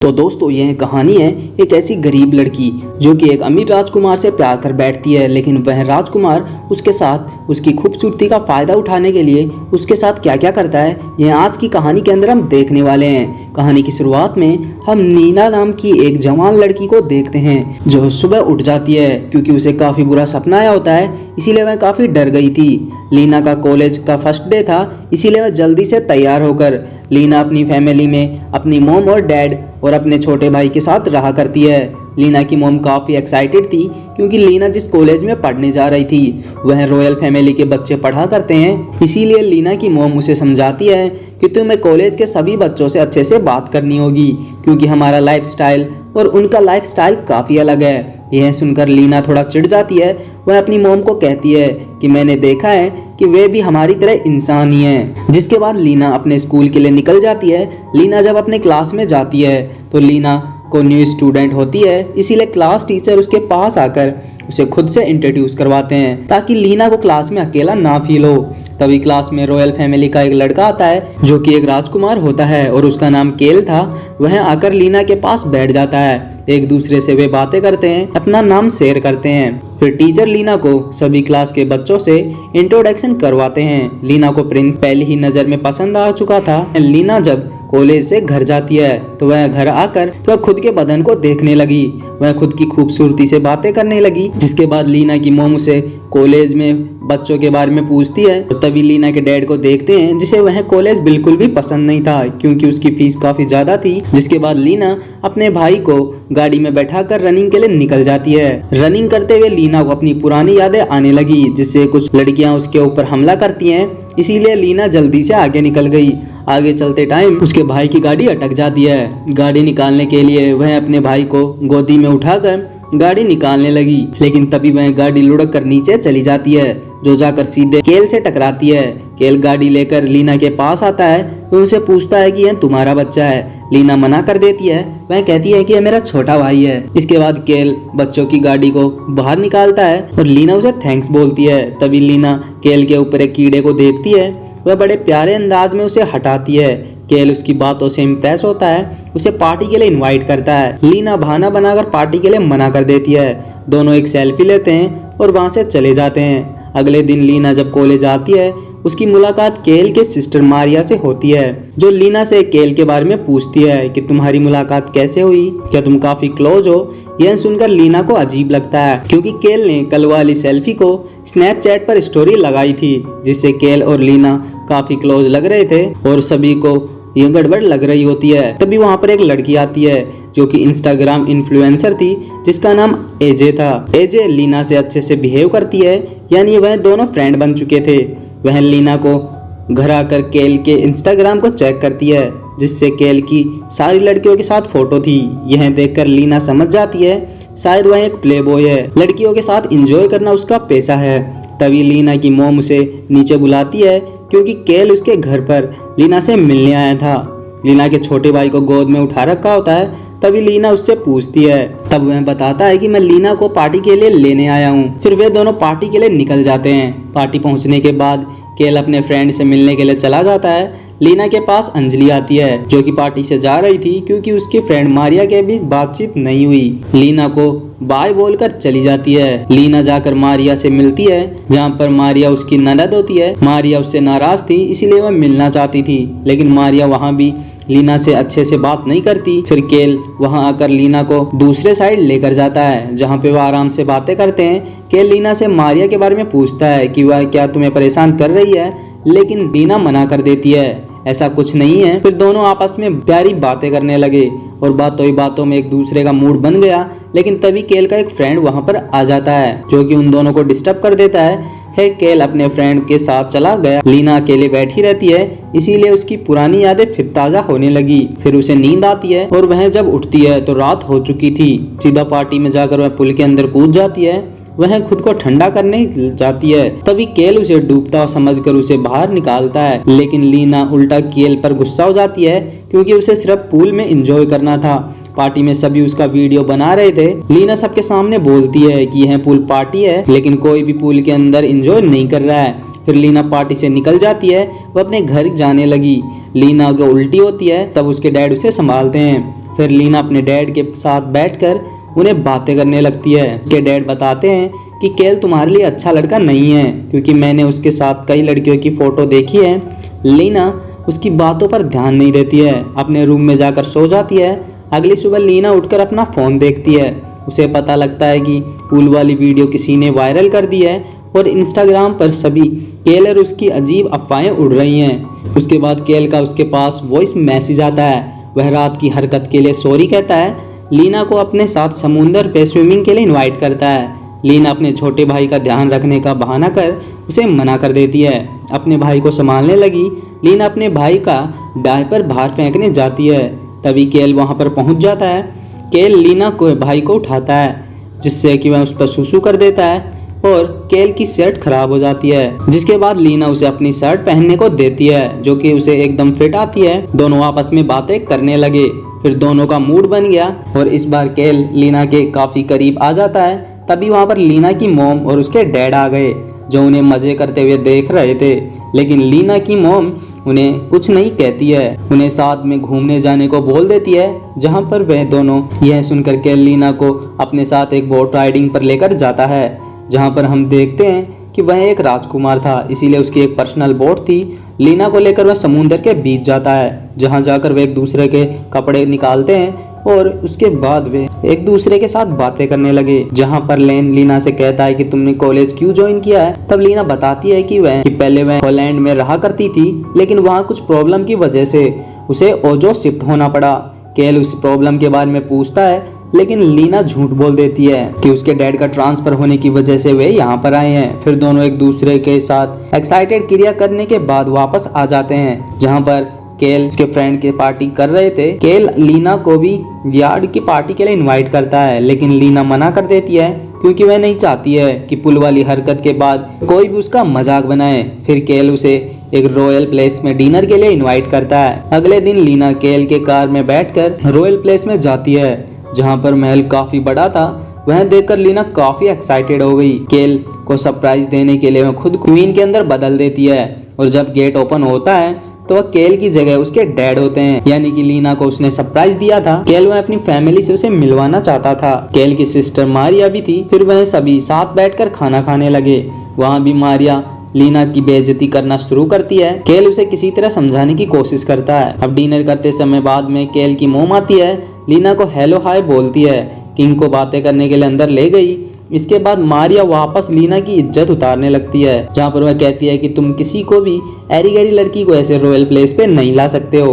तो दोस्तों यह कहानी है एक ऐसी गरीब लड़की जो कि एक अमीर राजकुमार से प्यार कर बैठती है, लेकिन वह राजकुमार उसके साथ उसकी खूबसूरती का फायदा उठाने के लिए उसके साथ क्या क्या करता है, यह आज की कहानी के अंदर हम देखने वाले हैं। कहानी की शुरुआत में हम नीना नाम की एक जवान लड़की को देखते हैं जो सुबह उठ जाती है क्योंकि उसे काफी बुरा सपना आया होता है, इसीलिए वह काफी डर गई थी। लीना का कॉलेज का फर्स्ट डे था, इसीलिए वह जल्दी से तैयार होकर लीना अपनी फैमिली में अपनी मॉम और डैड और अपने छोटे भाई के साथ रहा करती है। लीना की मॉम काफ़ी एक्साइटेड थी क्योंकि लीना जिस कॉलेज में पढ़ने जा रही थी वह रॉयल फैमिली के बच्चे पढ़ा करते हैं, इसीलिए लीना की मॉम उसे समझाती है कि तुम्हें कॉलेज के सभी बच्चों से अच्छे से बात करनी होगी क्योंकि हमारा लाइफस्टाइल और उनका लाइफस्टाइल काफ़ी अलग है। यह सुनकर लीना थोड़ा चिढ़ जाती है। वह अपनी मॉम को कहती है कि मैंने देखा है कि वे भी हमारी तरह इंसान ही हैं। जिसके बाद लीना अपने स्कूल के लिए निकल जाती है। लीना जब अपने क्लास में जाती है तो लीना को न्यू स्टूडेंट होती है, इसीलिए क्लास टीचर उसके पास आकर उसे खुद से इंट्रोड्यूस करवाते हैं ताकि लीना को क्लास में अकेला ना फील हो। तभी क्लास में रॉयल फैमिली का एक लड़का आता है जो कि एक राजकुमार होता है और उसका नाम केल था। वह आकर लीना के पास बैठ जाता है। एक दूसरे से वे बातें करते हैं, अपना नाम शेयर करते हैं। फिर टीचर लीना को सभी क्लास के बच्चों से इंट्रोडक्शन करवाते हैं। लीना को प्रिंस पहली ही नजर में पसंद आ चुका था। लीना जब कॉलेज से घर जाती है तो वह घर आकर तो वह खुद के बदन को देखने लगी। वह खुद की खूबसूरती से बातें करने लगी। जिसके बाद लीना की मॉम उसे कॉलेज में बच्चों के बारे में पूछती है। तो तभी लीना के डैड को देखते हैं जिसे वह कॉलेज बिल्कुल भी पसंद नहीं था क्योंकि उसकी फीस काफी ज्यादा थी। जिसके बाद लीना अपने भाई को गाड़ी में बैठाकर रनिंग के लिए निकल जाती है। रनिंग करते हुए लीना को अपनी पुरानी यादें आने लगी जिससे कुछ लड़कियां उसके ऊपर हमला करती हैं, इसीलिए लीना जल्दी से आगे निकल गई। आगे चलते टाइम उसके भाई की गाड़ी अटक जाती है। गाड़ी निकालने के लिए वह अपने भाई को गोदी में उठाकर गाड़ी निकालने लगी, लेकिन तभी वह गाड़ी लुढ़क कर नीचे चली जाती है जो जाकर सीधे केल से टकराती है। केल गाड़ी लेकर लीना के पास आता है। वह उनसे पूछता है कि यह तुम्हारा बच्चा है। लीना मना कर देती है। वह कहती है कि यह मेरा छोटा भाई है। इसके बाद केल बच्चों की गाड़ी को बाहर निकालता है और लीना उसे थैंक्स बोलती है। तभी लीना केल के ऊपर एक कीड़े को देखती है। वह बड़े प्यारे अंदाज में उसे हटाती है। केल उसकी बातों से इम्प्रेस होता है, उसे पार्टी के लिए इनवाइट करता है। लीना बहाना बनाकर पार्टी के लिए मना कर देती है। दोनों एक सेल्फी लेते हैं और वहां से चले जाते हैं। अगले दिन लीना जब कॉलेज आती है उसकी मुलाकात केल के सिस्टर मारिया से होती है जो लीना से केल के बारे में पूछती है कि तुम्हारी मुलाकात कैसे हुई, क्या तुम काफी क्लोज हो। यह सुनकर लीना को अजीब लगता है क्योंकि केल ने कल वाली सेल्फी को स्नैपचैट पर स्टोरी लगाई थी जिससे केल और लीना काफी क्लोज लग रहे थे और सभी को यह गड़बड़ लग रही होती है। तभी वहाँ पर एक लड़की आती है जो कि इंस्टाग्राम इन्फ्लुएंसर थी जिसका नाम एजे था। एजे लीना से अच्छे से बिहेव करती है, यानी वह दोनों फ्रेंड बन चुके थे। वह लीना को घर आकर केल के इंस्टाग्राम को चेक करती है जिससे केल की सारी लड़कियों के साथ फोटो थी। यह देखकर लीना समझ जाती है शायद वह एक प्ले बॉय है, लड़कियों के साथ एंजॉय करना उसका पेशा है। तभी लीना की मॉम उसे नीचे बुलाती है क्योंकि केल उसके घर पर लीना से मिलने आया था। लीना के छोटे भाई को गोद में उठा रखा होता है। तभी लीना उससे पूछती है, तब वह बताता है कि मैं लीना को पार्टी के लिए लेने आया हूँ। फिर वे दोनों पार्टी के लिए निकल जाते हैं। पार्टी पहुँचने के बाद केल अपने फ्रेंड से मिलने के लिए चला जाता है। लीना के पास अंजलि आती है जो कि पार्टी से जा रही थी क्योंकि उसकी फ्रेंड मारिया के बीच बातचीत नहीं हुई। लीना को बाय बोलकर चली जाती है। लीना जाकर मारिया से मिलती है जहाँ पर मारिया उसकी ननद होती है। मारिया उससे नाराज थी इसीलिए वह मिलना चाहती थी, लेकिन मारिया वहाँ भी लीना से अच्छे से बात नहीं करती। फिर केल वहाँ आकर लीना को दूसरे साइड लेकर जाता है जहाँ पे वह आराम से बातें करते हैं। केल लीना से मारिया के बारे में पूछता है कि वह क्या तुम्हें परेशान कर रही है, लेकिन लीना मना कर देती है ऐसा कुछ नहीं है। फिर दोनों आपस में प्यारी बातें करने लगे और बातों ही बातों में एक दूसरे का मूड बन गया। लेकिन तभी केल का एक फ्रेंड वहां पर आ जाता है जो कि उन दोनों को डिस्टर्ब कर देता है। केल अपने फ्रेंड के साथ चला गया। लीना अकेले बैठी रहती है, इसीलिए उसकी पुरानी यादें फिर ताजा होने लगी। फिर उसे नींद आती है और वह जब उठती है तो रात हो चुकी थी। सीधा पार्टी में जाकर वह पुल के अंदर कूद जाती है। वह खुद को ठंडा करने जाती है। तभी केल उसे डूबता समझकर उसे बाहर निकालता है, लेकिन लीना उल्टा केल पर गुस्सा हो जाती है क्योंकि उसे सिर्फ पूल में एंजॉय करना था। पार्टी में सभी उसका वीडियो बना रहे थे। लीना सबके सामने बोलती है कि यह पूल पार्टी है, लेकिन कोई भी पूल के अंदर एंजॉय नहीं कर रहा है। फिर लीना पार्टी से निकल जाती है। वह अपने घर जाने लगी। लीना को उल्टी होती है, तब उसके डैड उसे संभालते हैं। फिर लीना अपने डैड के साथ बैठकर उन्हें बातें करने लगती है। उसके डैड बताते हैं कि केल तुम्हारे लिए अच्छा लड़का नहीं है, क्योंकि मैंने उसके साथ कई लड़कियों की फ़ोटो देखी है। लीना उसकी बातों पर ध्यान नहीं देती है, अपने रूम में जाकर सो जाती है। अगली सुबह लीना उठकर अपना फ़ोन देखती है। उसे पता लगता है कि पूल वाली वीडियो किसी ने वायरल कर दी है और इंस्टाग्राम पर सभी केल और उसकी अजीब अफवाहें उड़ रही हैं। उसके बाद केल का उसके पास वॉइस मैसेज आता है। वह रात की हरकत के लिए सॉरी कहता है। लीना को अपने साथ समुंदर पे स्विमिंग के लिए इनवाइट करता है। लीना अपने छोटे भाई का ध्यान रखने का बहाना कर उसे मना कर देती है। अपने भाई को संभालने लगी लीना अपने भाई का डायपर बाहर फेंकने जाती है। तभी केल वहां पर पहुंच जाता है। केल लीना को भाई को उठाता है, जिससे कि वह उस पर सुसु कर देता है और केल की शर्ट खराब हो जाती है। जिसके बाद लीना उसे अपनी शर्ट पहनने को देती है, जो कि उसे एकदम फिट आती है। दोनों आपस में बातें करने लगे। फिर दोनों का मूड बन गया और इस बार केल लीना के काफी करीब आ जाता है। तभी वहां पर लीना की मॉम और उसके डैड आ गए, जो उन्हें मजे करते हुए देख रहे थे। लेकिन लीना की मॉम उन्हें कुछ नहीं कहती है, उन्हें साथ में घूमने जाने को बोल देती है, जहां पर वे दोनों यह सुनकर के लीना को अपने साथ एक बोट राइडिंग पर लेकर जाता है, जहां पर हम देखते हैं कि वह एक राजकुमार था, इसीलिए उसकी एक पर्सनल बोट थी। लीना को लेकर वह समुंदर के बीच जाता है, जहां जाकर वे एक दूसरे के कपड़े निकालते हैं और उसके बाद वे एक दूसरे के साथ बातें करने लगे। जहां पर लेन लीना से कहता है कि तुमने कॉलेज क्यों ज्वाइन किया है। तब लीना बताती है कि पहले वह हॉलैंड में रहा करती थी, लेकिन वहां कुछ प्रॉब्लम की वजह से उसे ओजो शिफ्ट होना पड़ा। केल उस प्रॉब्लम के बारे में पूछता है, लेकिन लीना झूठ बोल देती है कि उसके डैड का ट्रांसफर होने की वजह से वे यहाँ पर आए हैं। फिर दोनों एक दूसरे के साथ एक्साइटेड क्रिया करने के बाद वापस आ जाते हैं, जहाँ पर केल उसके फ्रेंड के पार्टी कर रहे थे। केल लीना को भी यार्ड की पार्टी के लिए इनवाइट करता है, लेकिन लीना मना कर देती है, क्योंकि वह नहीं चाहती है कि पुल वाली हरकत के बाद कोई भी उसका मजाक बनाए। फिर केल उसे एक रॉयल प्लेस में डिनर के लिए इनवाइट करता है। अगले दिन लीना केल के कार में बैठकर रॉयल प्लेस में जाती है, जहाँ पर महल काफी बड़ा था। वह देखकर लीना काफी एक्साइटेड हो गई। केल को सरप्राइज देने के लिए वह खुद क्वीन के अंदर बदल देती है, और जब गेट ओपन होता है तो वह केल की जगह उसके डैड होते हैं, यानी कि लीना को उसने सरप्राइज दिया था। केल वह अपनी फैमिली से उसे मिलवाना चाहता था। केल की सिस्टर मारिया भी थी। फिर वह सभी साथ बैठकर खाना खाने लगे। वहाँ भी मारिया लीना की बेइज्जती करना शुरू करती है। केल उसे किसी तरह समझाने की कोशिश करता है। अब डिनर करते समय बाद में केल की मोम आती है, लीना को हेलो हाय बोलती है, किंग को बातें करने के लिए अंदर ले गई। इसके बाद मारिया वापस लीना की इज्जत उतारने लगती है, जहाँ पर वह कहती है कि तुम किसी को भी एरी गैरी लड़की को ऐसे रॉयल प्लेस पे नहीं ला सकते हो।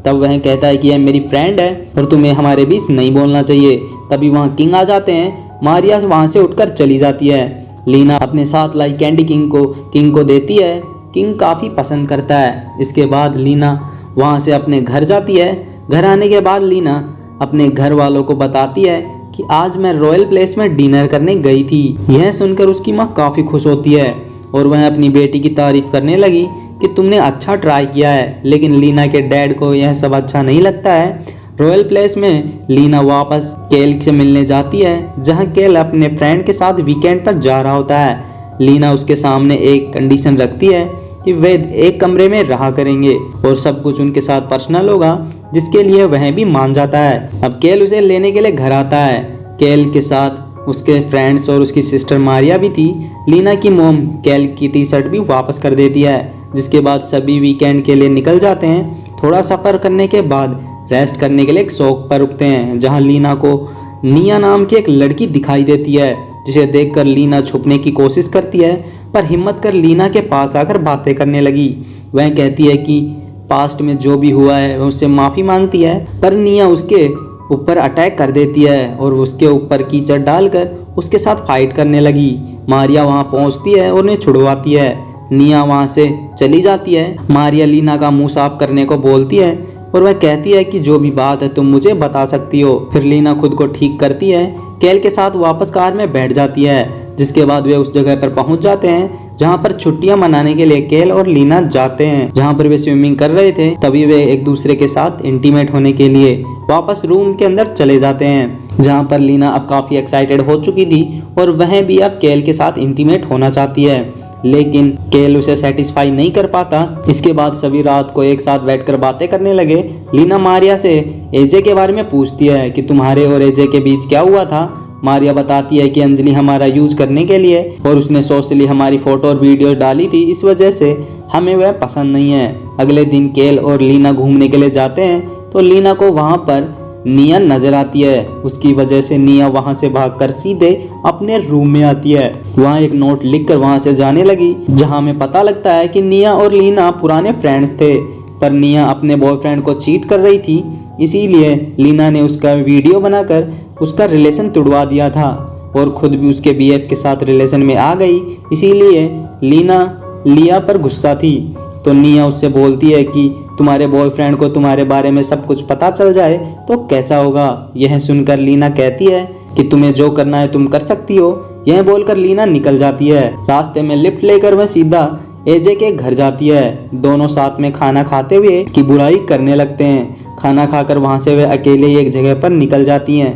तब वह कहता है कि यह मेरी फ्रेंड है और तुम्हें हमारे बीच नहीं बोलना चाहिए। तभी वहाँ किंग आ जाते हैं। मारिया वहाँ से उठकर चली जाती है। लीना अपने साथ लाई कैंडी किंग को देती है। किंग काफ़ी पसंद करता है। इसके बाद लीना वहाँ से अपने घर जाती है। घर आने के बाद लीना अपने घर वालों को बताती है कि आज मैं रॉयल प्लेस में डिनर करने गई थी। यह सुनकर उसकी माँ काफ़ी खुश होती है और वह अपनी बेटी की तारीफ करने लगी कि तुमने अच्छा ट्राई किया है। लेकिन लीना के डैड को यह सब अच्छा नहीं लगता है। रॉयल प्लेस में लीना वापस केल से मिलने जाती है, जहां केल अपने फ्रेंड के साथ वीकेंड पर जा रहा होता है। लीना उसके सामने एक कंडीशन रखती है कि वे एक कमरे में रहा करेंगे और सब कुछ उनके साथ पर्सनल होगा, जिसके लिए वह भी मान जाता है। अब केल उसे लेने के लिए घर आता है। केल के साथ उसके फ्रेंड्स और उसकी सिस्टर मारिया भी थी। लीना की मोम केल की टी शर्ट भी वापस कर देती है, जिसके बाद सभी वीकेंड के लिए निकल जाते हैं। थोड़ा सफ़र करने के बाद रेस्ट करने के लिए एक शॉप पर रुकते हैं, जहां लीना को निया नाम की एक लड़की दिखाई देती है, जिसे देखकर लीना छुपने की कोशिश करती है, पर हिम्मत कर लीना के पास आकर बातें करने लगी। वह कहती है कि पास्ट में जो भी हुआ है वह उससे माफ़ी मांगती है, पर निया उसके ऊपर अटैक कर देती है और उसके ऊपर कीचड़ डालकर उसके साथ फाइट करने लगी। मारिया वहां पहुंचती है और उन्हें छुड़वाती है। निया वहां से चली जाती है। मारिया लीना का मुंह साफ करने को बोलती है और वह कहती है कि जो भी बात है तुम मुझे बता सकती हो। फिर लीना खुद को ठीक करती है, केल के साथ वापस कार में बैठ जाती है, जिसके बाद वे उस जगह पर पहुंच जाते हैं जहां पर छुट्टियां मनाने के लिए केल और लीना जाते हैं। जहां पर वे स्विमिंग कर रहे थे, तभी वे एक दूसरे के साथ इंटीमेट होने के लिए वापस रूम के अंदर चले जाते हैं, जहां पर लीना अब काफ़ी एक्साइटेड हो चुकी थी और वह भी अब केल के साथ इंटीमेट होना चाहती है। लेकिन केल उसे सेटिस्फाई नहीं कर पाता। इसके बाद सभी रात को एक साथ बैठकर बातें करने लगे। लीना मारिया से एजे के बारे में पूछती है कि तुम्हारे और एजे के बीच क्या हुआ था। मारिया बताती है कि अंजलि हमारा यूज करने के लिए और उसने सोशली हमारी फोटो और वीडियो डाली थी, इस वजह से हमें वह पसंद नहीं है। अगले दिन केल और लीना घूमने के लिए जाते हैं तो लीना को वहाँ पर निया नजर आती है। उसकी वजह से निया वहाँ से भागकर सीधे अपने रूम में आती है। वहाँ एक नोट लिखकर वहाँ से जाने लगी, जहाँ हमें पता लगता है कि निया और लीना पुराने फ्रेंड्स थे, पर निया अपने बॉयफ्रेंड को चीट कर रही थी, इसीलिए लीना ने उसका वीडियो बनाकर उसका रिलेशन तोड़वा दिया था और खुद भी उसके बीएफ के साथ रिलेशन में आ गई। इसीलिए लीना लिया पर गुस्सा थी। तो निया उससे बोलती है कि तुम्हारे बॉयफ्रेंड को तुम्हारे बारे में सब कुछ पता चल जाए तो कैसा होगा। यह सुनकर लीना कहती है कि तुम्हें जो करना है तुम कर सकती हो। यह बोलकर लीना निकल जाती है। रास्ते में लिफ्ट लेकर वह सीधा एजे के घर जाती है। दोनों साथ में खाना खाते हुए की बुराई करने लगते हैं। खाना खाकर वहाँ से वे अकेले ही एक जगह पर निकल जाती हैं,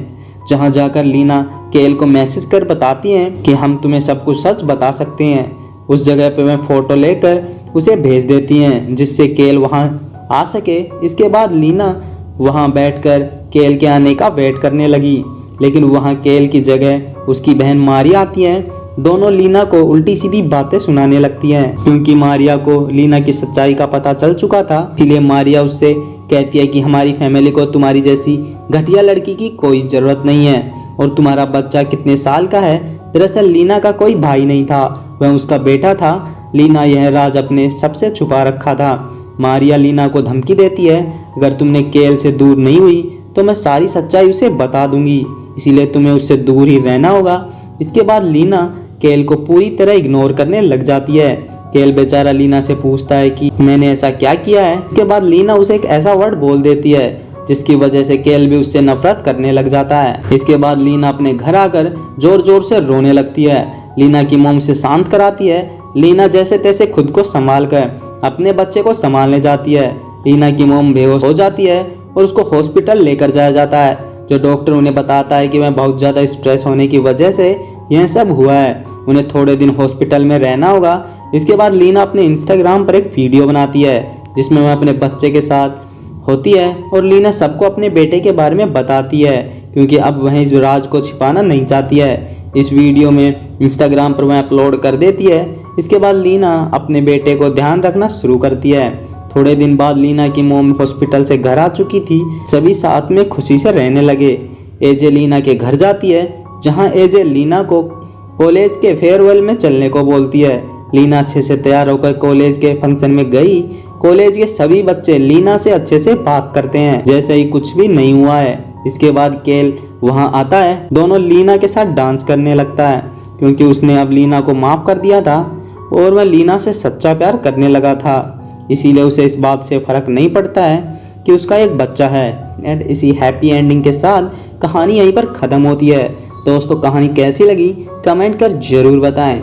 जहाँ जाकर लीना केल को मैसेज कर बताती हैं कि हम तुम्हें सब कुछ सच बता सकते हैं। उस जगह पे वह फोटो लेकर उसे भेज देती हैं, जिससे केल वहाँ आ सके। इसके बाद लीना वहाँ बैठकर केल के आने का वेट करने लगी, लेकिन वहाँ केल की जगह उसकी बहन मारिया आती है। दोनों लीना को उल्टी सीधी बातें सुनाने लगती हैं, क्योंकि मारिया को लीना की सच्चाई का पता चल चुका था। इसीलिए मारिया उससे कहती है कि हमारी फैमिली को तुम्हारी जैसी घटिया लड़की की कोई ज़रूरत नहीं है और तुम्हारा बच्चा कितने साल का है। दरअसल लीना का कोई भाई नहीं था, वह उसका बेटा था। लीना यह राज अपने सबसे छुपा रखा था। मारिया लीना को धमकी देती है, अगर तुमने केल से दूर नहीं हुई तो मैं सारी सच्चाई उसे बता दूंगी, इसीलिए तुम्हें उससे दूर ही रहना होगा। इसके बाद लीना केल को पूरी तरह इग्नोर करने लग जाती है। केल बेचारा लीना से पूछता है कि मैंने ऐसा क्या किया है। इसके बाद लीना उसे एक ऐसा वर्ड बोल देती है जिसकी वजह से केल भी उससे नफरत करने लग जाता है। इसके बाद लीना अपने घर आकर जोर जोर से रोने लगती है। लीना की मोम से शांत कराती है। लीना जैसे तैसे खुद को संभाल कर अपने बच्चे को संभालने जाती है। लीना की मोम बेहोश हो जाती है और उसको हॉस्पिटल लेकर जाया जाता है, जो डॉक्टर उन्हें बताता है कि वह बहुत ज़्यादा स्ट्रेस होने की वजह से यह सब हुआ है, उन्हें थोड़े दिन हॉस्पिटल में रहना होगा। इसके बाद लीना अपने इंस्टाग्राम पर एक वीडियो बनाती है जिसमें वह अपने बच्चे के साथ होती है और लीना सबको अपने बेटे के बारे में बताती है, क्योंकि अब वह इस राज को छिपाना नहीं चाहती है। इस वीडियो में इंस्टाग्राम पर वह अपलोड कर देती है। इसके बाद लीना अपने बेटे को ध्यान रखना शुरू करती है। थोड़े दिन बाद लीना की मोम हॉस्पिटल से घर आ चुकी थी। सभी साथ में खुशी से रहने लगे। एजे लीना के घर जाती है, जहां एजे लीना को कॉलेज के फेयरवेल में चलने को बोलती है। लीना अच्छे से तैयार होकर कॉलेज के फंक्शन में गई। कॉलेज के सभी बच्चे लीना से अच्छे से बात करते हैं जैसे ही कुछ भी नहीं हुआ है। इसके बाद केल वहां आता है। दोनों लीना के साथ डांस करने लगता है, क्योंकि उसने अब लीना को माफ कर दिया था और वह लीना से सच्चा प्यार करने लगा था। इसीलिए उसे इस बात से फर्क नहीं पड़ता है कि उसका एक बच्चा है। एंड इसी हैप्पी एंडिंग के साथ कहानी यहीं पर ख़त्म होती है। दोस्तों, कहानी कैसी लगी कमेंट कर ज़रूर बताएं।